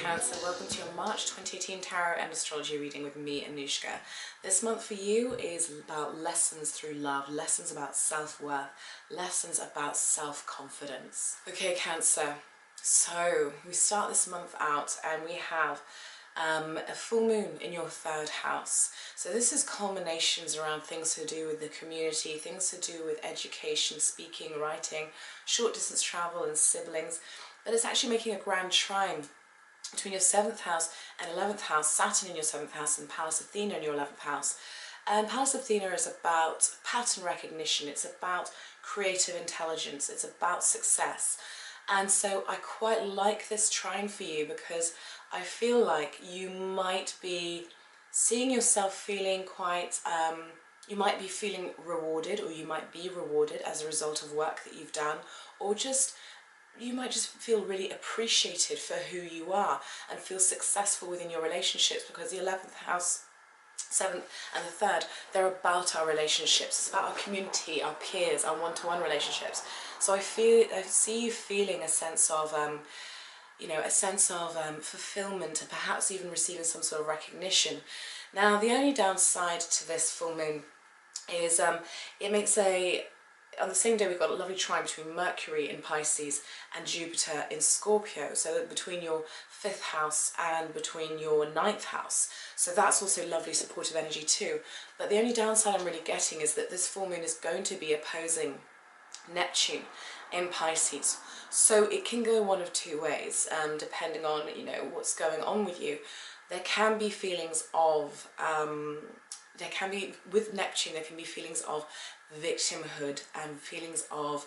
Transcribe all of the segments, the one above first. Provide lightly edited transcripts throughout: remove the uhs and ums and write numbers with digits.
Cancer, welcome to your March 2018 Tarot and Astrology reading with me, Anushka. This month for you is about lessons through love, lessons about self-worth, lessons about self-confidence. Okay, Cancer, so we start this month out and we have a full moon in your third house. So this is culminations around things to do with the community, things to do with education, speaking, writing, short distance travel and siblings. But it's actually making a grand trine between your 7th house and 11th house, Saturn in your 7th house and Pallas Athena in your 11th house. And Pallas Athena is about pattern recognition, it's about creative intelligence, it's about success. And so I quite like this trine for you because I feel like you might be seeing yourself feeling quite, you might be feeling rewarded, or you might be rewarded as a result of work that you've done, or just you might just feel really appreciated for who you are and feel successful within your relationships, because the 11th house, 7th and the 3rd, they're about our relationships. It's about our community, our peers, our one-to-one relationships. So I see you feeling a sense of fulfillment, and perhaps even receiving some sort of recognition. Now, the only downside to this full moon is it makes on the same day we've got a lovely trine between Mercury in Pisces and Jupiter in Scorpio, so between your 5th house and between your 9th house. So that's also lovely supportive energy too. But the only downside I'm really getting is that this full moon is going to be opposing Neptune in Pisces. So it can go one of two ways, depending on what's going on with you. There can be feelings of with Neptune, there can be feelings of victimhood and feelings of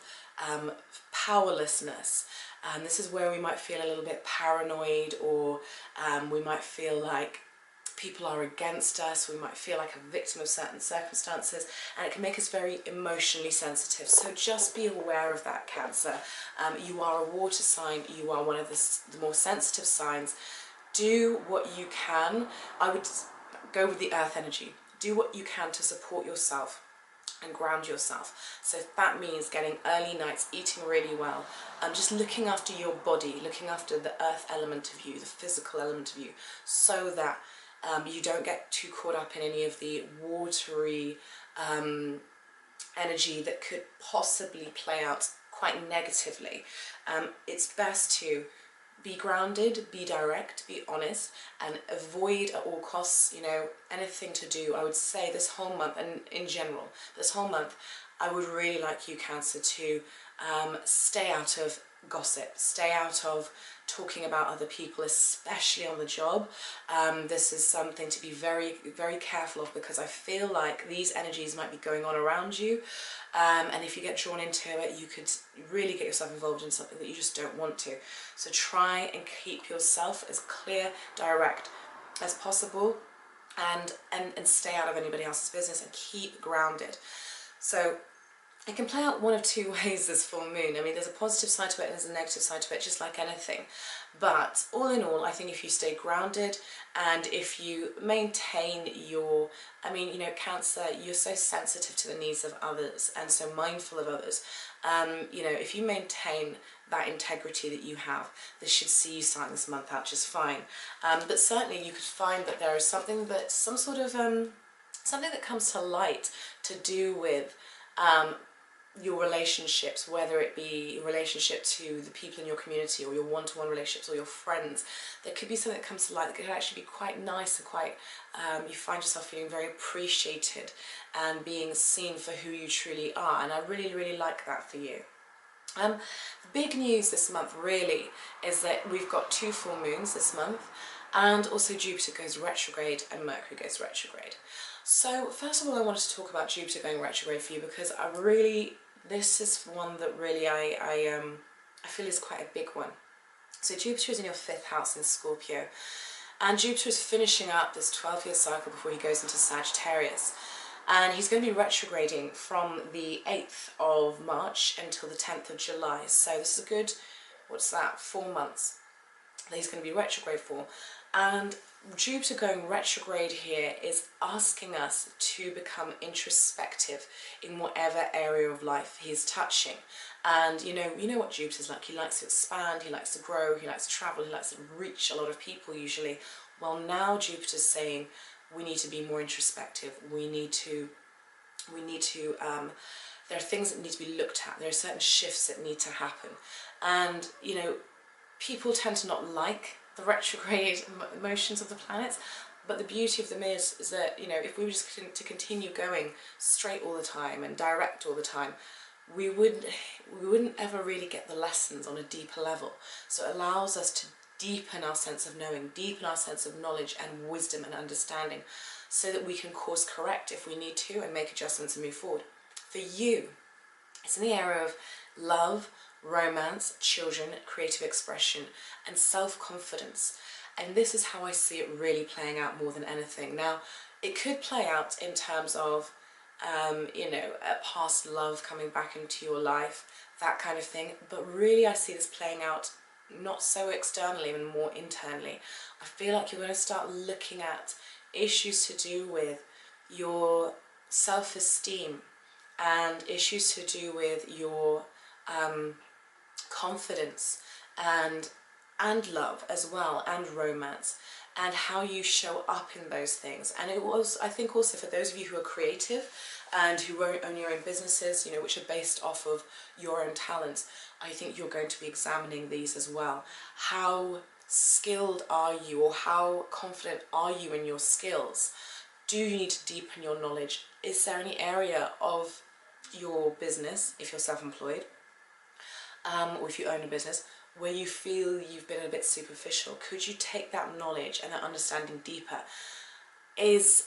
powerlessness, and this is where we might feel a little bit paranoid, or we might feel like people are against us, we might feel like a victim of certain circumstances, and it can make us very emotionally sensitive. So just be aware of that, Cancer. You are a water sign, you are one of the more sensitive signs. Do what you can. I would go with the earth energy. Do what you can to support yourself and ground yourself. So if that means getting early nights, eating really well, just looking after your body, looking after the earth element of you, the physical element of you, so that you don't get too caught up in any of the watery energy that could possibly play out quite negatively. It's best to be grounded, be direct, be honest, and avoid at all costs, anything to do. I would say this whole month, and in general, this whole month, I would really like you, Cancer, to stay out of gossip, stay out of talking about other people, especially on the job. This is something to be very, very careful of, because I feel like these energies might be going on around you, and if you get drawn into it, you could really get yourself involved in something that you just don't want to. So try and keep yourself as clear, direct as possible, and stay out of anybody else's business, and keep grounded. So it can play out one of two ways, this full moon. I mean, there's a positive side to it and there's a negative side to it, just like anything. But all in all, I think if you stay grounded and if you maintain your, Cancer, you're so sensitive to the needs of others and so mindful of others. If you maintain that integrity that you have, this should see you starting this month out just fine. But certainly you could find that there is something that, something that comes to light to do with your relationships, whether it be your relationship to the people in your community, or your one-to-one relationships, or your friends. There could be something that comes to light that could actually be quite nice and quite, you find yourself feeling very appreciated and being seen for who you truly are, and I really, really like that for you. The big news this month really is that we've got 2 full moons this month, and also Jupiter goes retrograde and Mercury goes retrograde. So first of all, I wanted to talk about Jupiter going retrograde for you, because this is one that really I feel is quite a big one. So Jupiter is in your 5th house in Scorpio, and Jupiter is finishing up this 12-year cycle before he goes into Sagittarius. And he's going to be retrograding from the 8th of March until the 10th of July. So this is a good, 4 months that he's going to be retrograde for. And Jupiter going retrograde here is asking us to become introspective in whatever area of life he's touching. And you know what Jupiter's like. He likes to expand, he likes to grow, he likes to travel, he likes to reach a lot of people usually. Well, now Jupiter's saying we need to be more introspective. We need to there are things that need to be looked at. There are certain shifts that need to happen. And people tend to not like the retrograde motions of the planets, but the beauty of them is that if we were just to continue going straight all the time and direct all the time, we wouldn't ever really get the lessons on a deeper level. So it allows us to deepen our sense of knowing, deepen our sense of knowledge and wisdom and understanding, so that we can course correct if we need to and make adjustments and move forward. For you, it's in the area of love, romance, children, creative expression, and self-confidence. And this is how I see it really playing out more than anything. Now, it could play out in terms of, a past love coming back into your life, that kind of thing. But really, I see this playing out not so externally and more internally. I feel like you're going to start looking at issues to do with your self-esteem and issues to do with your confidence and love as well, and romance, and how you show up in those things. And it was, I think, also for those of you who are creative and who own your own businesses, which are based off of your own talents, I think you're going to be examining these as well. How skilled are you, or how confident are you in your skills? Do you need to deepen your knowledge? Is there any area of your business, if you're self-employed, or if you own a business, where you feel you've been a bit superficial? Could you take that knowledge and that understanding deeper? Is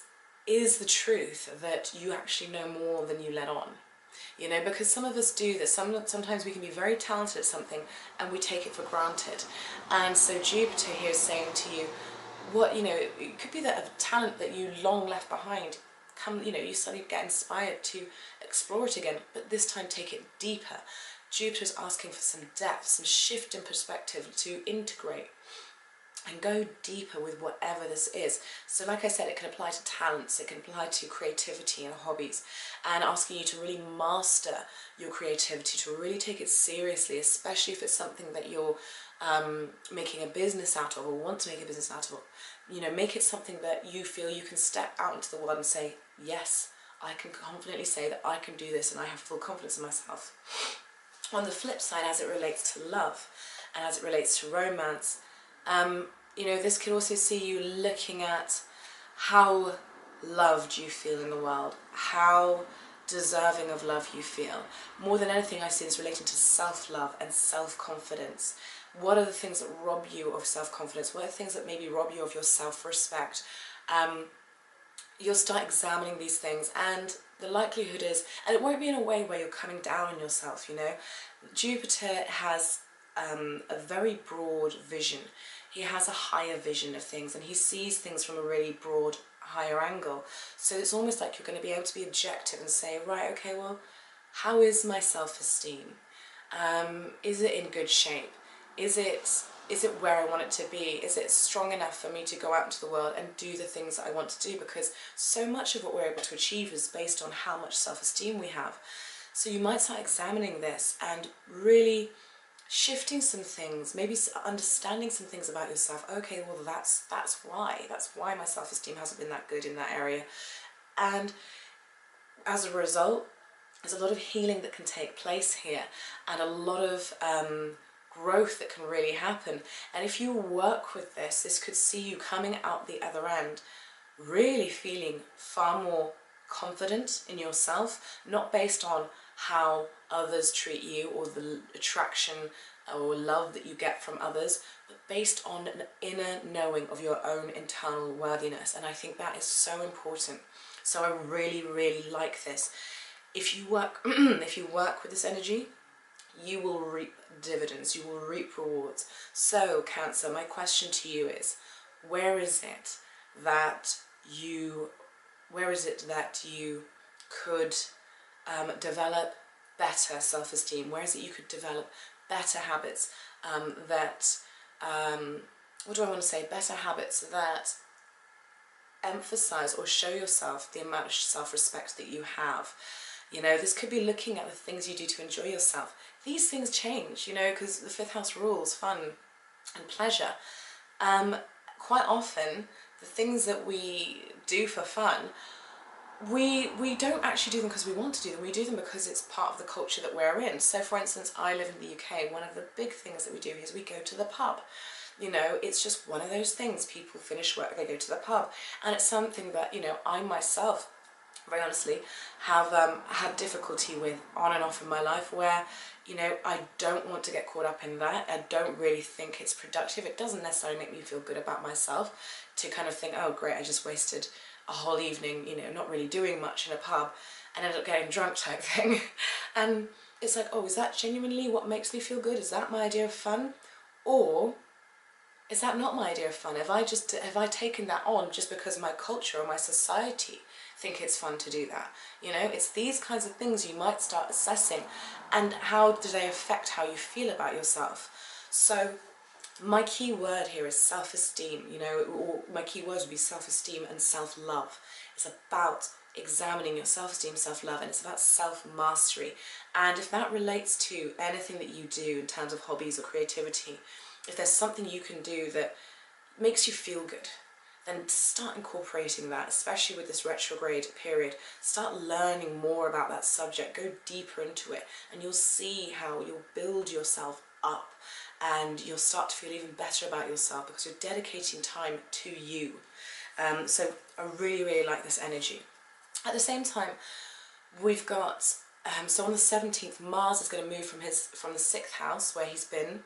the truth that you actually know more than you let on? Because some of us do this. Sometimes we can be very talented at something and we take it for granted. And so Jupiter here is saying to you, it could be that a talent that you long left behind, you suddenly get inspired to explore it again, but this time take it deeper. Jupiter's asking for some depth, some shift in perspective to integrate and go deeper with whatever this is. So like I said, it can apply to talents, it can apply to creativity and hobbies, and asking you to really master your creativity, to really take it seriously, especially if it's something that you're making a business out of, or want to make a business out of. Make it something that you feel you can step out into the world and say, yes, I can confidently say that I can do this and I have full confidence in myself. On the flip side, as it relates to love and as it relates to romance, this could also see you looking at how loved you feel in the world, how deserving of love you feel. More than anything, I see this relating to self-love and self-confidence. What are the things that rob you of self-confidence? What are the things that maybe rob you of your self-respect? You'll start examining these things, and the likelihood is, and it won't be in a way where you're coming down on yourself, Jupiter has a very broad vision. He has a higher vision of things, and he sees things from a really broad, higher angle. So it's almost like you're going to be able to be objective and say, right, okay, well, how is my self-esteem? Is it in good shape? Is it where I want it to be? Is it strong enough for me to go out into the world and do the things that I want to do? Because so much of what we're able to achieve is based on how much self-esteem we have. So you might start examining this and really shifting some things, maybe understanding some things about yourself. Okay, well, that's why my self-esteem hasn't been that good in that area. And as a result, there's a lot of healing that can take place here, and a lot of growth that can really happen. And if you work with this, this could see you coming out the other end really feeling far more confident in yourself, not based on how others treat you or the attraction or love that you get from others, but based on an inner knowing of your own internal worthiness. And I think that is so important. So I really, really like this. If you work with this energy, you will reap dividends, you will reap rewards. So Cancer, my question to you is, where is it that you could develop better self-esteem? Where is it you could develop better habits that what do I want to say, better habits that emphasize or show yourself the amount of self-respect that you have. You know, this could be looking at the things you do to enjoy yourself. These things change, you know, because the fifth house rules fun and pleasure. Quite often, the things that we do for fun, we don't actually do them because we want to do them. We do them because it's part of the culture that we're in. So for instance, I live in the UK. One of the big things that we do is we go to the pub. You know, it's just one of those things. People finish work, they go to the pub. And it's something that, you know, I myself, very honestly, have had difficulty with on and off in my life, where, you know, I don't want to get caught up in that. I don't really think it's productive. It doesn't necessarily make me feel good about myself to kind of think, oh great, I just wasted a whole evening, you know, not really doing much in a pub and ended up getting drunk type thing. And it's like, oh, is that genuinely what makes me feel good? Is that my idea of fun? Or is that not my idea of fun? Have I taken that on just because my culture or my society think it's fun to do that? You know, it's these kinds of things you might start assessing, and how do they affect how you feel about yourself? So my key word here is self-esteem, you know, or my key words would be self-esteem and self-love. It's about examining your self-esteem, self-love, and it's about self-mastery. And if that relates to anything that you do in terms of hobbies or creativity, if there's something you can do that makes you feel good, then start incorporating that, especially with this retrograde period. Start learning more about that subject, go deeper into it, and you'll see how you'll build yourself up, and you'll start to feel even better about yourself because you're dedicating time to you. So I really, really like this energy. At the same time, we've got, so on the 17th, Mars is going to move from the 6th house, where he's been,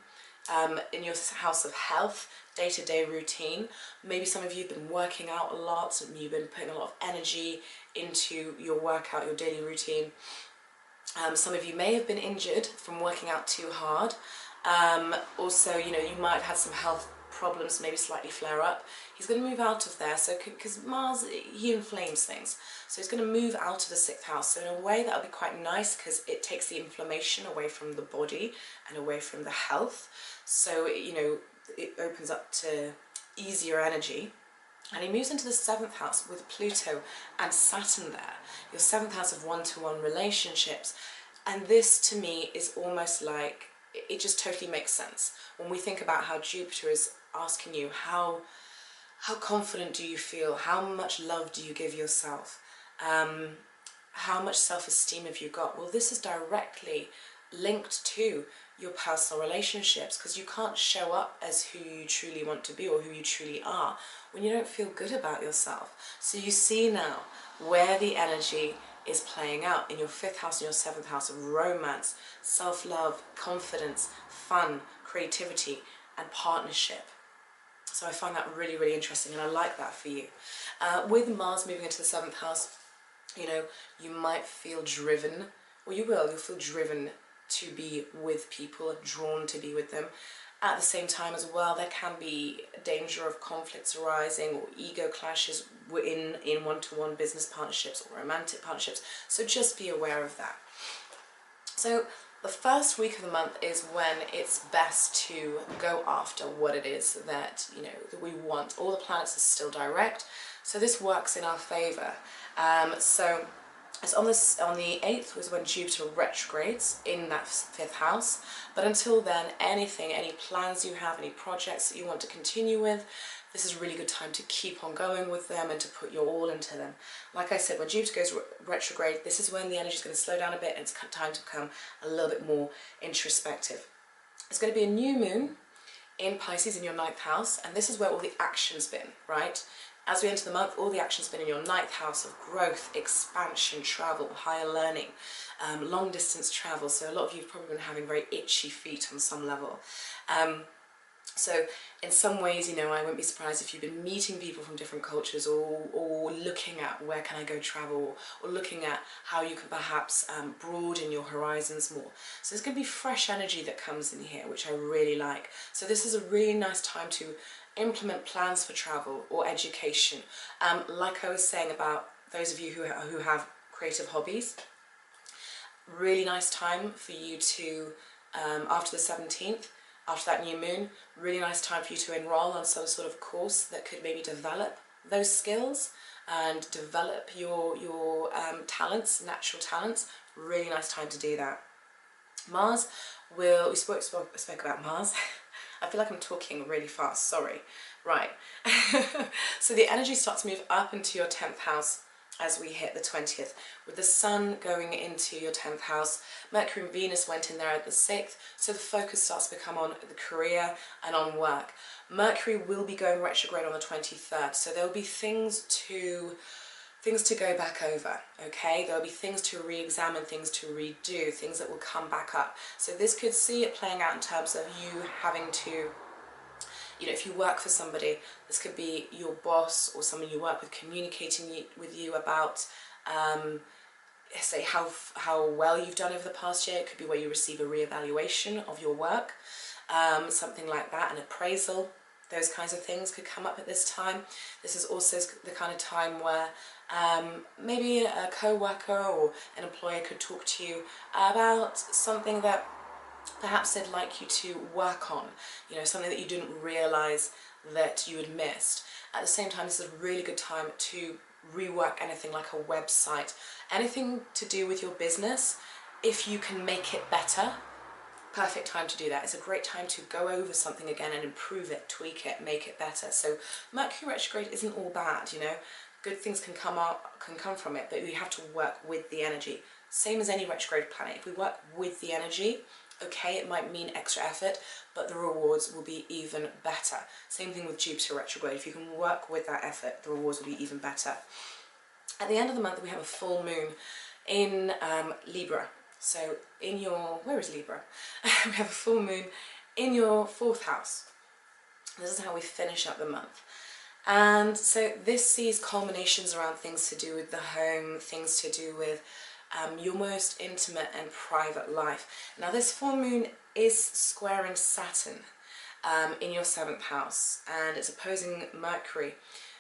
in your house of health, day-to-day routine. Maybe some of you have been working out a lot, and you've been putting a lot of energy into your workout, your daily routine. Some of you may have been injured from working out too hard. Also, you know, you might have had some health problems, maybe slightly flare up. He's going to move out of there, so because Mars, he inflames things, so he's going to move out of the 6th house. So in a way that'll be quite nice, because it takes the inflammation away from the body and away from the health. So, you know, it opens up to easier energy. And he moves into the 7th house with Pluto and Saturn there, your 7th house of one-to-one relationships. And this to me is almost like, it just totally makes sense when we think about how Jupiter is asking you, how confident do you feel, how much love do you give yourself, how much self-esteem have you got. Well, this is directly linked to your personal relationships, because you can't show up as who you truly want to be or who you truly are when you don't feel good about yourself. So you see now where the energy is playing out in your 5th house and your 7th house of romance, self-love, confidence, fun, creativity, and partnership. So I find that really, really interesting, and I like that for you. With Mars moving into the 7th house, you know, you might feel driven, or you'll feel driven to be with people, drawn to be with them. At the same time as well, there can be danger of conflicts arising or ego clashes in one-to-one business partnerships or romantic partnerships. So just be aware of that. So the first week of the month is when it's best to go after what it is that, you know, that we want. All the planets are still direct, so this works in our favor. So it's on the 8th was when Jupiter retrogrades in that 5th house. But until then, any plans you have, any projects that you want to continue with, this is a really good time to keep on going with them and to put your all into them. Like I said, when Jupiter goes retrograde, this is when the energy is going to slow down a bit, and it's time to become a little bit more introspective. It's going to be a new moon in Pisces in your 9th house, and this is where all the action's been, right? As we enter the month, all the action's been in your 9th house of growth, expansion, travel, higher learning, long distance travel. So a lot of you have probably been having very itchy feet on some level. So in some ways, you know, I wouldn't be surprised if you've been meeting people from different cultures, or looking at where can I go travel, or looking at how you can perhaps broaden your horizons more. So there's going to be fresh energy that comes in here, which I really like. So this is a really nice time to implement plans for travel or education. Like I was saying about those of you who have creative hobbies, really nice time for you to, after the 17th, After that new moon, really nice time for you to enroll on some sort of course that could maybe develop those skills and develop your talents, natural talents. Really nice time to do that. Mars we spoke about Mars. I feel like I'm talking really fast, sorry. Right. So the energy starts to move up into your 10th house as we hit the 20th, with the Sun going into your 10th house. Mercury and Venus went in there at the 6th, so the focus starts to become on the career and on work. Mercury will be going retrograde on the 23rd, so there'll be things to go back over, okay? There'll be things to re-examine, things to redo, things that will come back up. So this could see it playing out in terms of you having to, you know, if you work for somebody, this could be your boss or someone you work with communicating with you about, say, how well you've done over the past year. It could be where you receive a re-evaluation of your work, something like that, an appraisal. Those kinds of things could come up at this time. This is also the kind of time where maybe a co-worker or an employer could talk to you about something that perhaps they'd like you to work on, you know, something that you didn't realise that you had missed. At the same time, this is a really good time to rework anything like a website, anything to do with your business. If you can make it better, perfect time to do that. It's a great time to go over something again and improve it, tweak it, make it better. So Mercury retrograde isn't all bad, you know. Good things can come from it, but we have to work with the energy. Same as any retrograde planet. If we work with the energy, okay, it might mean extra effort, but the rewards will be even better. Same thing with Jupiter retrograde. If you can work with that effort, the rewards will be even better. At the end of the month, we have a full moon in Libra. So in your, where is Libra? We have a full moon in your 4th house. This is how we finish up the month. And so this sees culminations around things to do with the home, things to do with your most intimate and private life. Now this full moon is squaring Saturn in your 7th house, and it's opposing Mercury,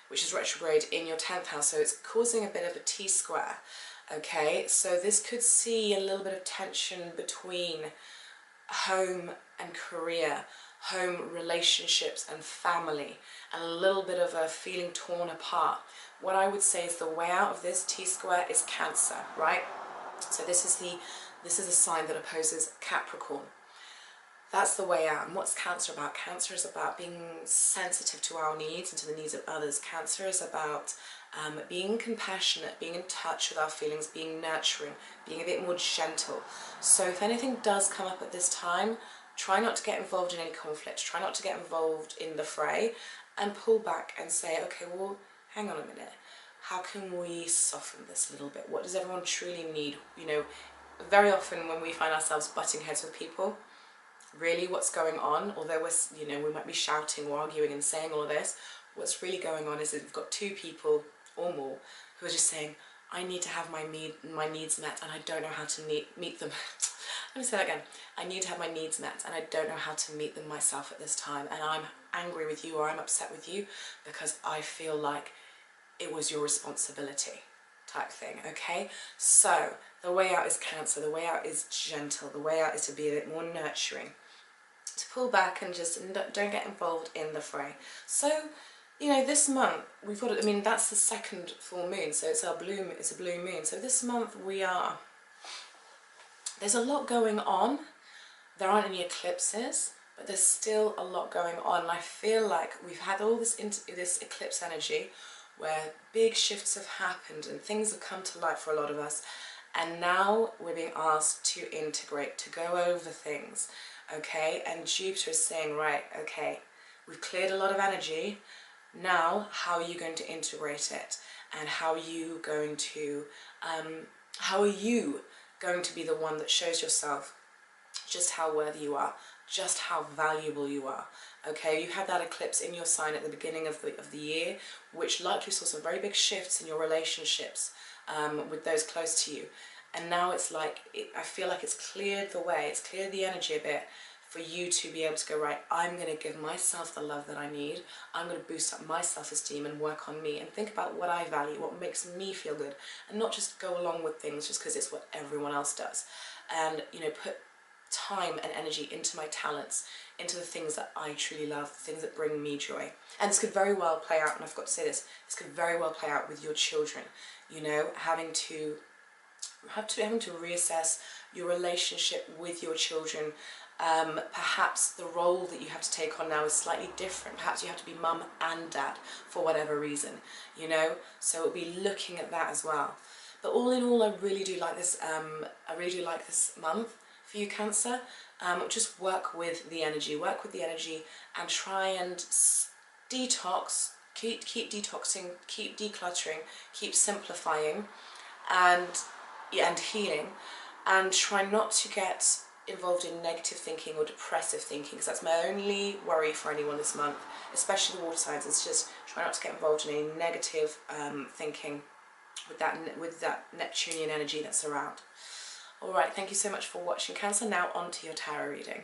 which is retrograde, in your 10th house, so it's causing a bit of a T-square. Okay, so this could see a little bit of tension between home and career, home, relationships and family, and a little bit of a feeling torn apart. What I would say is the way out of this T-square is Cancer, right? So this is a sign that opposes Capricorn. That's the way out. And what's Cancer about? Cancer is about being sensitive to our needs and to the needs of others. Cancer is about being compassionate, being in touch with our feelings, being nurturing, being a bit more gentle. So if anything does come up at this time, try not to get involved in any conflict, try not to get involved in the fray, and pull back and say, okay, well, hang on a minute. How can we soften this a little bit? What does everyone truly need? You know, very often when we find ourselves butting heads with people, really what's going on, although we're, you know, we might be shouting or arguing and saying all of this, what's really going on is that we've got two people or more who are just saying, I need to have my needs met and I don't know how to meet them. Let me say that again. I need to have my needs met and I don't know how to meet them myself at this time, and I'm angry with you or I'm upset with you because I feel like it was your responsibility, type thing, okay? So the way out is Cancer, the way out is gentle, the way out is to be a bit more nurturing, to pull back and just don't get involved in the fray. So, you know, this month we've got, I mean, that's the 2nd full moon, so it's a blue moon. So this month there's a lot going on. There aren't any eclipses, but there's still a lot going on. And I feel like we've had all this eclipse energy where big shifts have happened and things have come to light for a lot of us, and now we're being asked to integrate, to go over things, okay? And Jupiter is saying, right, okay, we've cleared a lot of energy, now how are you going to integrate it, and how are you going to be the one that shows yourself just how worthy you are, just how valuable you are. Okay, you had that eclipse in your sign at the beginning of the year, which likely saw some very big shifts in your relationships with those close to you. And now it's like, I feel like it's cleared the way, it's cleared the energy a bit for you to be able to go, right, I'm going to give myself the love that I need, I'm going to boost up my self-esteem and work on me and think about what I value, what makes me feel good, and not just go along with things just because it's what everyone else does. And, you know, put time and energy into my talents, into the things that I truly love, the things that bring me joy. And this could very well play out, and I've got to say this could very well play out with your children, you know, having to reassess your relationship with your children. Perhaps the role that you have to take on now is slightly different. Perhaps you have to be mum and dad for whatever reason, you know, so it'll be looking at that as well. But all in all, I really do like this month for you, Cancer. Just work with the energy and try and detox, keep detoxing, keep decluttering, keep simplifying and healing, and try not to get involved in negative thinking or depressive thinking, because that's my only worry for anyone this month, especially the water signs. It's just try not to get involved in any negative thinking with that Neptunian energy that's around. Alright, thank you so much for watching, Cancer. Now on to your tarot reading.